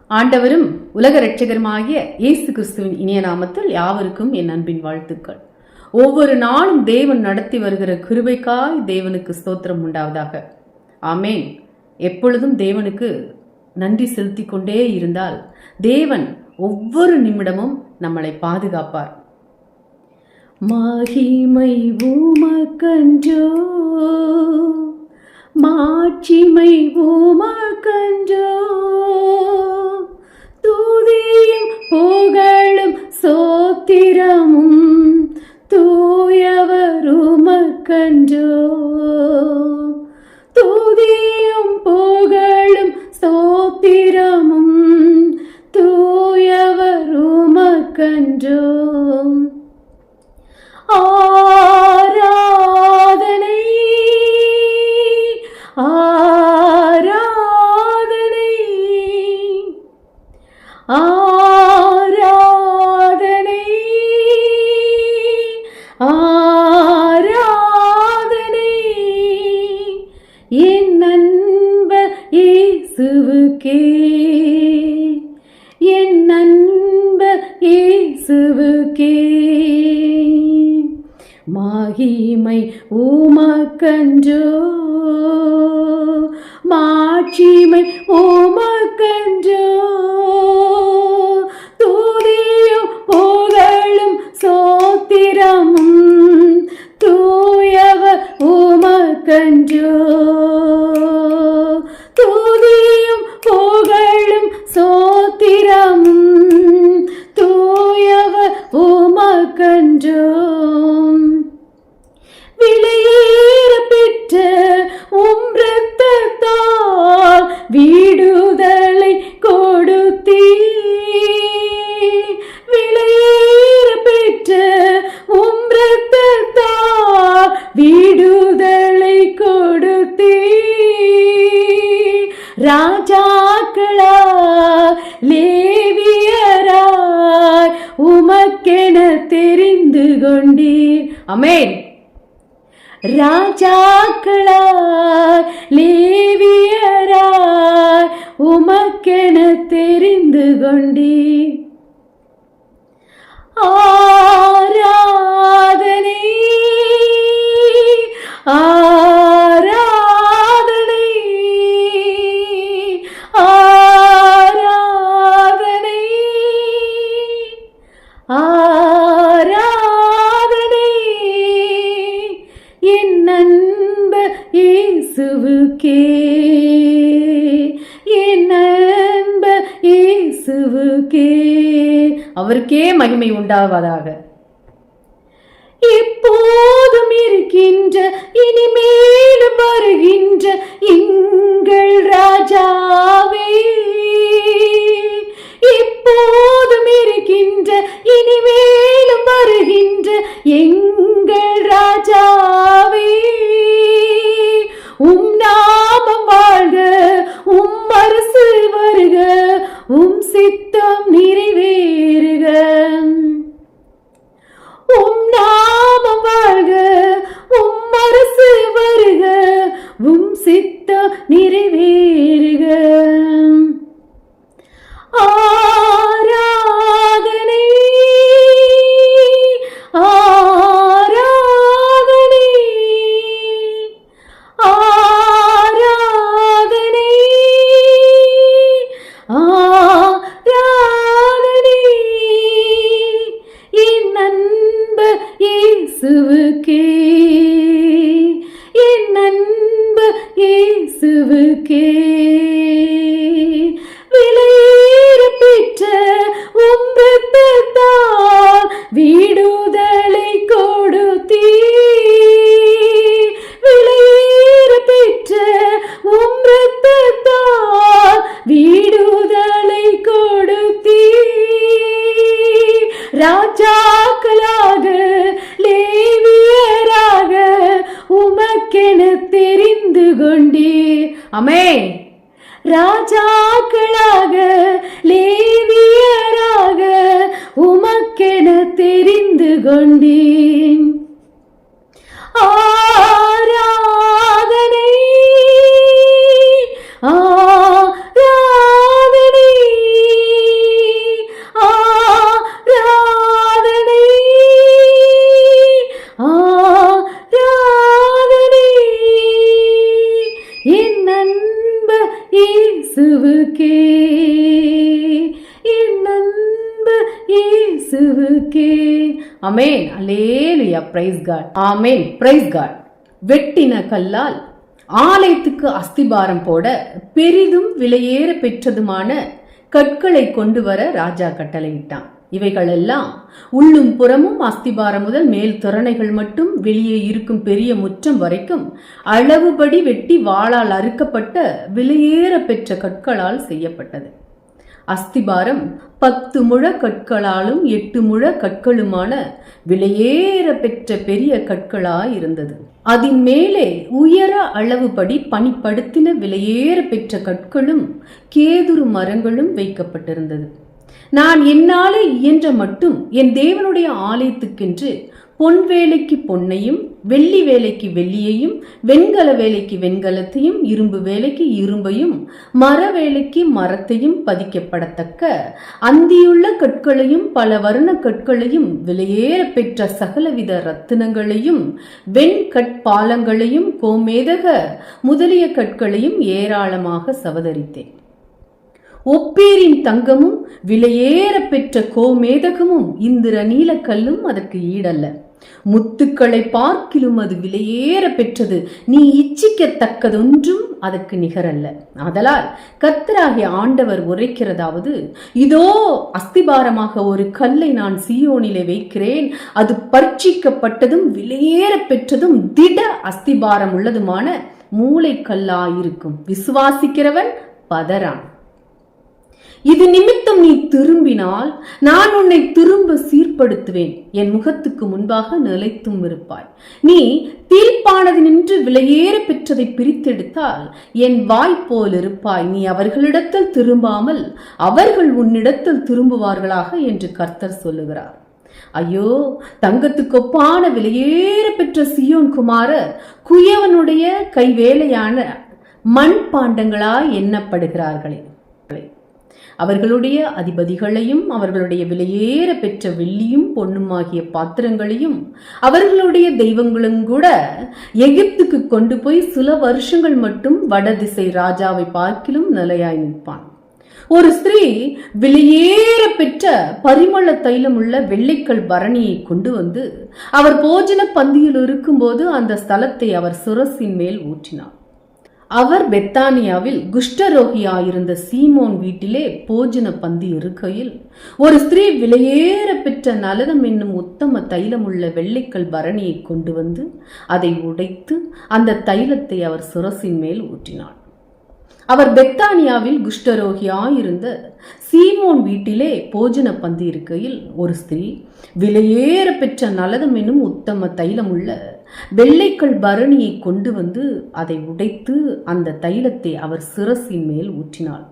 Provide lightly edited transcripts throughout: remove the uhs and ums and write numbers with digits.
ஆண்டவரும் உலக இரட்சகருமாகிய இயேசு கிறிஸ்துவின் இனிய நாமத்தில் யாவருக்கும் என் அன்பின் வாழ்த்துக்கள். ஒவ்வொரு நாளும் தேவன் நடத்தி வருகிற கிருபைக்காய் தேவனுக்கு ஸ்தோத்திரம் உண்டாவதாக. ஆமேன். எப்பொழுதும் தேவனுக்கு நன்றி செலுத்தி கொண்டே இருந்தால் தேவன் ஒவ்வொரு நிமிடமும் நம்மளை பாதுகாப்பார். மகிமை உமக்கன்றோ, மாட்சிமை உமக்கன்றோ, துதியும் புகழும் சோத்திரமும் தூயவர் உமக்கன்றோ, துதியும் புகழும் சோத்திரமும் தூயவர் உமக்கன்றோ. ஆராதனை ஆராதனை ஆராதனை ஆராதனை என் அன்பர் இயேசுவுக்கே, என் அன்பர் இயேசுவுக்கே. மகிமை உமக்கன்றோ, மாட்சிமை உமக்கன்றோ, துதியும் புகழும் சோத்திரமும் தூயவர் உமக்கன்றோ, துதியும் புகழும் சோத்திரமும் தூயவர் உமக்கன்றோ. விலையேற பெற்ற உம் இரத்தத்தால் விடுதலை கொடுத்தீர், விலையேற பெற்ற உம் இரத்தத்தால் விடுதலை கொடுத்தீர். ராஜாக்களாய் லேவியராய் உமக்கென தெரிந்து கொண்டீர். ஆமென். ராஜாக்களாய் லேவியராய் உமக்கென தெரிந்து கொண்டீர். ஆராதனை ஆராதனை ஆராதனை ஆராதனை என் அன்பர் இயேசுவுக்கே, என் அன்பர் இயேசுவுக்கே. அவருக்கே மகிமை உண்டாவதாக. எப்போதும் இருக்கின்ற இனிமேலும் வருகின்ற எங்கள் ராஜாவே, எப்போதும் இருக்கின்ற இனிமேலும் வருகின்ற எங்கள் ராஜாவே, உம் நாமம் வாழ்க, உம் அரசு வருக, உம் சித்தம் நிறைவேறுக. உம் நாமம் வாழ்க, உம் அரசு வருக, உம் சித்தம் நிறைவேறுக. ஆராதனை ஆராதனை ஆராதனை ஆராதனை இயேசுவுக்கே, என் அன்பு இயேசுவுக்கே. ஆமென். அல்லேலூயா. Praise God. ஆமென். Praise God. வெட்டின கல்லால் ஆலயத்துக்கு அஸ்திபாரம் போட பெரிதும் விலையேற பெற்றதுமான கற்களை கொண்டு வர ராஜா கட்டளையிட்டான். இவைகள் எல்லாம் உள்ளும் புறமும் அஸ்திபாரம் முதல் மேல் திறனைகள் மட்டும் வெளியே இருக்கும் பெரிய முற்றம் வரைக்கும் அளவுபடி வெட்டி வாளால் அறுக்கப்பட்ட விலையேற பெற்ற கற்களால் செய்யப்பட்டது. அஸ்திபாரம் 10 முழ கற்களாலும் 8 முழ கற்களுமான விலையேற பெற்ற பெரிய கற்களாய் இருந்தது. அதன் மேலே உயர அளவுபடி பனிப்படுத்தின விலையேற பெற்ற கற்களும் கேதுரு மரங்களும் வைக்கப்பட்டிருந்தது. நான் என்னாலே இயன்ற மட்டும் என் தேவனுடைய ஆலயத்துக்கென்று பொன் வேலைக்கு பொன்னையும், வெள்ளி வேலைக்கு வெள்ளியையும், வெண்கல வேலைக்கு வெண்கலத்தையும், இரும்பு வேலைக்கு இரும்பையும், மர வேலைக்கு மரத்தையும் பதிக்கப்படத்தக்க அந்தியுள்ள கற்களையும் பல வர்ண கற்களையும் விலையேற பெற்ற சகலவித ரத்தினங்களையும் வெண்கட்பாலங்களையும் கோமேதக முதலிய கற்களையும் ஏராளமாக சவதரித்தேன். ஒப்பீரின் தங்கமும் விலையேற பெற்ற கோமேதகமும் இந்திர நீலக்கல்லும் அதற்கு ஈடல்ல. முத்துக்களை பார்க்கிலும் அது விலையேற பெற்றது. நீ இச்சிக்கத்தக்கதொன்றும் அதற்கு நிகரல்ல. ஆதலால் கர்த்தராகிய ஆண்டவர் உரைக்கிறதாவது, இதோ அஸ்திபாரமாக ஒரு கல்லை நான் சீயோனிலே வைக்கிறேன். அது பரீட்சிக்கப்பட்டதும் விலையேற பெற்றதும் திட அஸ்திபாரம் உள்ளதுமான மூளைக்கல்லாயிருக்கும். விசுவாசிக்கிறவன் பதறான். இது நிமித்தம் நீ திரும்பினால் நான் உன்னை திரும்ப சீர்படுத்துவேன், என் முகத்துக்கு முன்பாக நிலைத்தும் இருப்பாய். நீ தீர்ப்பானதினின்று விலையேற பெற்றதை பிரித்தெடுத்தால் என் வாய் போல் இருப்பாய். நீ அவர்களிடத்தில் திரும்பாமல் அவர்கள் உன்னிடத்தில் திரும்புவார்களாக என்று கர்த்தர் சொல்லுகிறார். ஐயோ, தங்கத்துக்கு ஒப்பான விலையேற பெற்ற சியோன் குமாரர் குயவனுடைய கைவேலையான மண் பாண்டங்களாய் எண்ணப்படுகிறார்களே. அவர்களுடைய அதிபதிகளையும் அவர்களுடைய விலையேற பெற்ற வெள்ளியும் பொன்னுமாகிய பாத்திரங்களையும் அவர்களுடைய தெய்வங்களும் கூட எகிப்துக்கு கொண்டு போய் சில வருஷங்கள் மட்டும் வடதிசை ராஜாவை பார்க்கிலும் நிலையாய் நிற்பான். ஒரு ஸ்திரீ விலையேற பெற்ற பரிமள தைலம் உள்ள வெள்ளைக்கல் பரணியை கொண்டு வந்து அவர் போஜன பந்தியில் இருக்கும்போது அந்த ஸ்தலத்தை அவர் சுரசின் மேல் ஊற்றினார். அவர் பெத்தானியாவில் குஷ்டரோகியாயிருந்த சீமோன் வீட்டிலே போஜன பந்தி இருக்கையில் ஒரு ஸ்திரீ விலையேற பெற்ற நலதம் என்னும் உத்தம தைலமுள்ள வெள்ளைக்கல் பரணியை கொண்டு வந்து அதை உடைத்து அந்த தைலத்தை அவர் சுரசின் மேல் ஊற்றினார். அவர் பெத்தானியாவில் குஷ்டரோகியாயிருந்த சீமோன் வீட்டிலே போஜன பந்தி இருக்கையில் ஒரு ஸ்திரீ விலையேற பெற்ற நலதம் என்னும் உத்தம தைலமுள்ள வெள்ளைக்கல் பரணியை கொண்டு வந்து அதை உடைத்து அந்த தைலத்தை அவர் சிரசின் மேல் ஊற்றினாள்.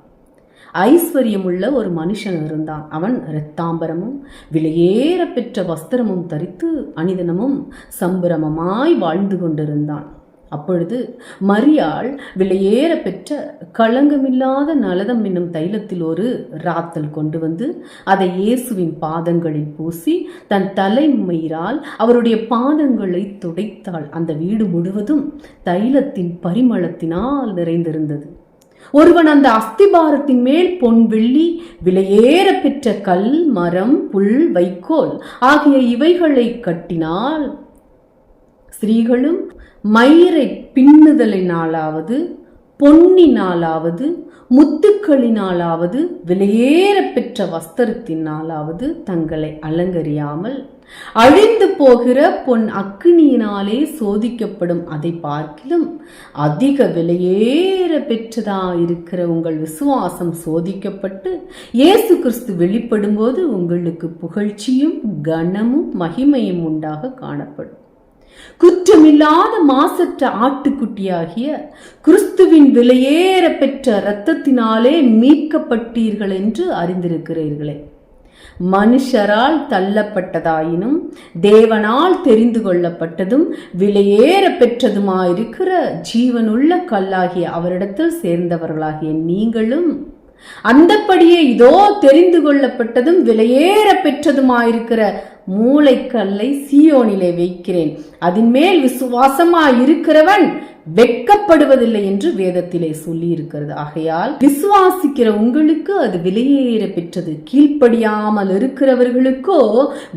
ஐஸ்வர்யமுள்ள ஒரு மனுஷன் இருந்தான். அவன் இரத்தாம்பரமும் விலையேற பெற்ற வஸ்திரமும் தரித்து அனிதனமும் சம்பிரமமாய் வாழ்ந்து கொண்டிருந்தான். அப்பொழுது மரியாள் விலையேற பெற்ற களங்கமில்லாத நலதம் என்னும் தைலத்தில் ஒரு ராத்தல் கொண்டு வந்து அதை இயேசுவின் பாதங்களில் பூசி தன் தலைமயிரால் அவருடைய பாதங்களை துடைத்தாள். அந்த வீடு முழுவதும் தைலத்தின் பரிமளத்தினால் நிறைந்திருந்தது. ஒருவன் அந்த அஸ்திபாரத்தின் மேல் பொன் வெள்ளி விலையேற பெற்ற கல், மரம், புல், வைக்கோல் ஆகிய இவைகளை கட்டினால் ஸ்திரீகளும் மயிரை பின்னுதலினாலாவது பொன்னினாலாவது முத்துக்களினாலாவது விலையேற பெற்ற வஸ்திரத்தினாலாவது தங்களை அலங்கரியாமல் அழிந்து போகிற பொன் அக்கினியினாலே சோதிக்கப்படும் அதை பார்க்கிலும் அதிக விலையேற பெற்றதாயிருக்கிற உங்கள் விசுவாசம் சோதிக்கப்பட்டு இயேசு கிறிஸ்து வெளிப்படும் போது உங்களுக்கு புகழ்ச்சியும் கனமும் மகிமையும் உண்டாக காணப்படும். குற்றமில்லாத மாசற்ற ஆட்டுக்குட்டியாகிய கிறிஸ்துவின் விலையேற பெற்ற இரத்தத்தினாலே மீட்கப்பட்டீர்கள் என்று அறிந்திருக்கிறீர்களே. மனுஷரால் தள்ளப்பட்டதாயினும் தேவனால் தெரிந்து கொள்ளப்பட்டதும் விலையேற பெற்றதுமாயிருக்கிற ஜீவனுள்ள கல்லாகிய அவரிடத்தில் சேர்ந்தவர்களாகிய நீங்களும் அந்தப்படியே இதோ தெரிந்து கொள்ளப்பட்டதும் விலையேற பெற்றதுமாயிருக்கிற மூளைக்கல்லை சீயோனிலே வைக்கிறேன், அதன் மேல் விசுவாசமாயிருக்கிறவன் வெட்கப்படுவதில்லை என்று வேதத்திலே சொல்லி இருக்கிறது. ஆகையால் விசுவாசிக்கிற உங்களுக்கு அது விலையேற பெற்றது. கீழ்ப்படியாமல் இருக்கிறவர்களுக்கோ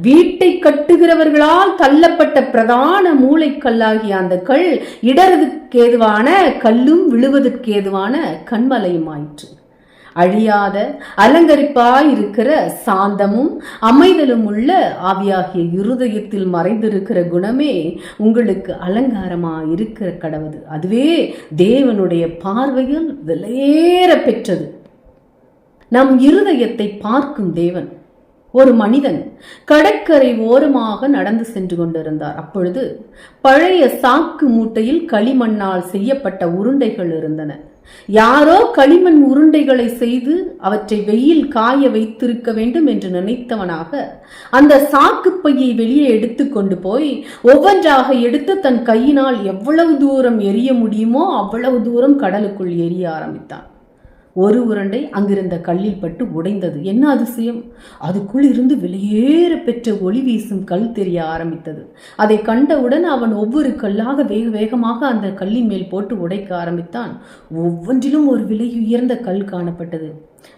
வீட்டை கட்டுகிறவர்களால் தள்ளப்பட்ட பிரதான மூளைக்கல்லாகிய அந்த கல் இடறதுக்கு ஏதுவான கல்லும் விழுவதற்கு ஏதுவான கண்மலையும் ஆயிற்று. அழியாத அலங்கரிப்பாய் இருக்கிற சாந்தமும் அமைதலும் உள்ள ஆவியாகிய இருதயத்தில் மறைந்திருக்கிற குணமே உங்களுக்கு அலங்காரமாய் இருக்கிற கடவுது. அதுவே தேவனுடைய பார்வையில் விலையேற பெற்றது. நம் இருதயத்தை பார்க்கும் தேவன். ஒரு மனிதன் கடற்கரை ஓரமாக நடந்து சென்று கொண்டிருந்தார். அப்பொழுது பழைய சாக்கு மூட்டையில் களிமண்ணால் செய்யப்பட்ட உருண்டைகள் இருந்தன. யாரோ களிமண் உருண்டைகளை செய்து அவற்றை வெயில் காய வைத்திருக்க வேண்டும் என்று நினைத்தவனாக அந்த சாக்கு பையை வெளியே எடுத்து கொண்டு போய் ஒவ்வொன்றாக எடுத்து தன் கையினால் எவ்வளவு தூரம் எரிய முடியுமோ அவ்வளவு தூரம் கடலுக்குள் எரிய ஆரம்பித்தான். ஒரு உருண்டை அங்கிருந்த கல்லில் பட்டு உடைந்தது. என்ன அதிசயம்! அதுக்குள் இருந்து வெளியேற பெற்ற ஒளி வீசும் கல் தெரிய ஆரம்பித்தது. அதை கண்டவுடன் அவன் ஒவ்வொரு கல்லாக வேக வேகமாக அந்த கல்லின் மேல் போட்டு உடைக்க ஆரம்பித்தான். ஒவ்வொன்றிலும் ஒரு விலை உயர்ந்த கல் காணப்பட்டது.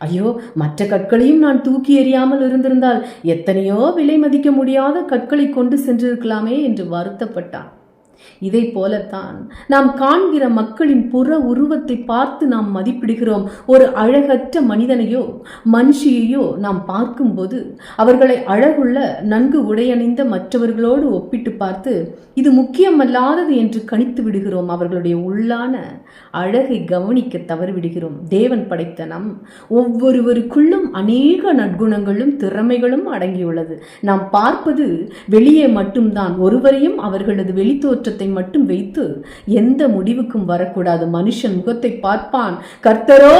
ஐயோ, மற்ற கற்களையும் நான் தூக்கி எறியாமல் இருந்திருந்தால் எத்தனையோ விலை மதிக்க முடியாத கற்களை கொண்டு சென்றிருக்கலாமே என்று வருத்தப்பட்டான். இதை போலத்தான் நாம் காண்கிற மக்களின் புற உருவத்தை பார்த்து நாம் மதிப்பிடுகிறோம். ஒரு அழகற்ற மனிதனையோ மனுஷியையோ நாம் பார்க்கும்போது அவர்களை அழகுள்ள நன்கு உடையணிந்த மற்றவர்களோடு ஒப்பிட்டு பார்த்து இது முக்கியமல்லாதது என்று கணித்து விடுகிறோம். அவர்களுடைய உள்ளான அழகை கவனிக்க தவறிவிடுகிறோம். தேவன் படைத்த நம் ஒவ்வொருவருக்குள்ளும் அநேக நற்குணங்களும் திறமைகளும் அடங்கியுள்ளது. நாம் பார்ப்பது வெளியே மட்டும்தான். ஒருவரையும் அவர்களது வெளித்தோற்றத்தை மட்டும் வைத்து எந்த முடிவுக்கும் வரக்கூடாது. மனுஷன் முகத்தை பார்ப்பான், கர்த்தரோ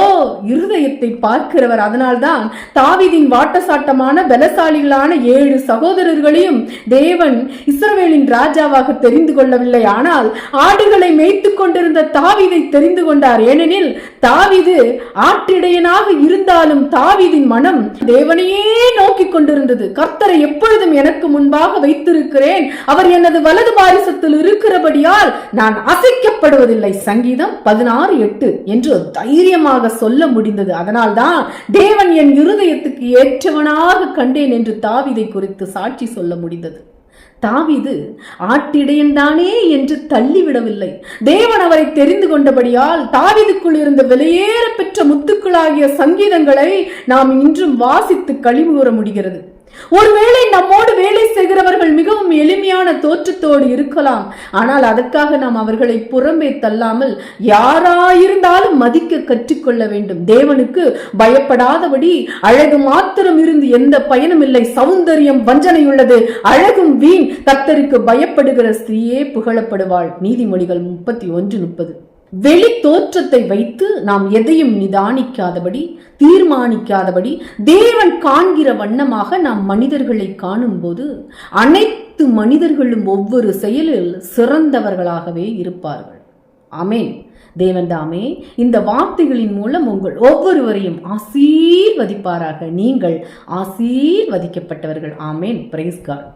இருதயத்தை பார்க்கிறவர். அதனால்தான் தாவீதின் வாட்டசாட்டமான பலசாலிகளான 7 சகோதரர்களையும் தேவன் இஸ்ரவேலின் ராஜாவாக தெரிந்து கொள்ளவில்லை. ஆனால் ஆடுகளை மேய்த்துக் கொண்டிருந்த தாவீதை தெரிந்து கொண்டார். ஏனெனில் தாவீது ஆட்டிடையனாக இருந்தாலும் தாவீதின் மனம் தேவனையே நோக்கி கொண்டிருந்தது. கர்த்தரை எப்பொழுதும் எனக்கு முன்பாக வைத்திருக்கிறேன், அவர் எனது வலது பாரிசத்தில் இருக்கிறபடியால் நான் அசைக்கப்படுவதில்லை. சங்கீதம் 16:8 என்று தைரியமாக சொல்ல முடிந்தது. அதனால்தான் தேவன் என் இருதயத்துக்கு ஏற்றவனாக கண்டேன் என்று தாவீதை குறித்து சாட்சி சொல்ல முடிந்தது. தாவீது ஆட்டிடையன்தானே என்று தள்ளிவிடவில்லை. தேவன் அவரை தெரிந்து கொண்டபடியால் தாவீதுக்குள் இருந்த விலையேற பெற்ற முத்துக்களாகிய சங்கீதங்களை நாம் இன்றும் வாசித்து கழிவுற முடிகிறது. ஒருவேளை நம்மோடு வேலை செய்கிறவர்கள் மிகவும் எளிமையான தோற்றத்தோடு இருக்கலாம். ஆனால் அதற்காக நாம் அவர்களை புறம்பே தள்ளாமல் யாராயிருந்தாலும் மதிக்க கற்றுக்கொள்ள வேண்டும். தேவனுக்கு பயப்படாதபடி அழகு மாத்திரம் இருந்து எந்த பயனும் இல்லை. சௌந்தரியம் வஞ்சனையுள்ளது, அழகும் வீண். கர்த்தருக்கு பயப்படுகிற ஸ்திரீயே புகழப்படுவாள். நீதிமொழிகள் 31:30. வெளி தோற்றத்தை வைத்து நாம் எதையும் நிதானிக்காதபடி தீர்மானிக்காதபடி தேவன் காண்கிற வண்ணமாக நாம் மனிதர்களை காணும் போது அனைத்து மனிதர்களும் ஒவ்வொரு செயலில் சிறந்தவர்களாகவே இருப்பார்கள். ஆமென். தேவன் தாமே இந்த வார்த்தைகளின் மூலம் உங்கள் ஒவ்வொருவரையும் ஆசீர்வதிப்பாராக. நீங்கள் ஆசீர்வதிக்கப்பட்டவர்கள். ஆமென். Praise God.